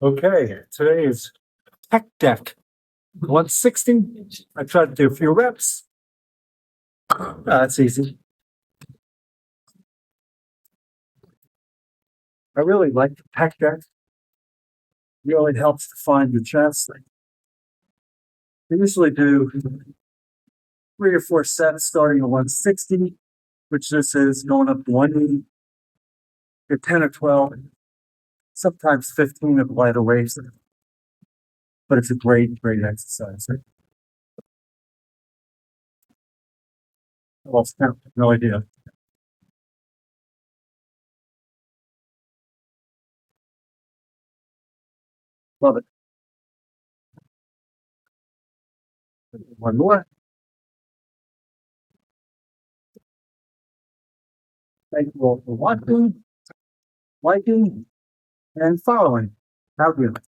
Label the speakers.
Speaker 1: Okay, today is Tech Deck 160. I tried to do a few reps. That's easy. I really like the Tech Deck. Really helps to find your chest. I usually do 3 or 4 sets starting at 160, which this is going up to 180, get 10 or 12, sometimes 15 of lighter weights. But it's a great exercise. I lost count, no idea. Love it. One more. Thank you all for watching, liking, and following. Have a good one.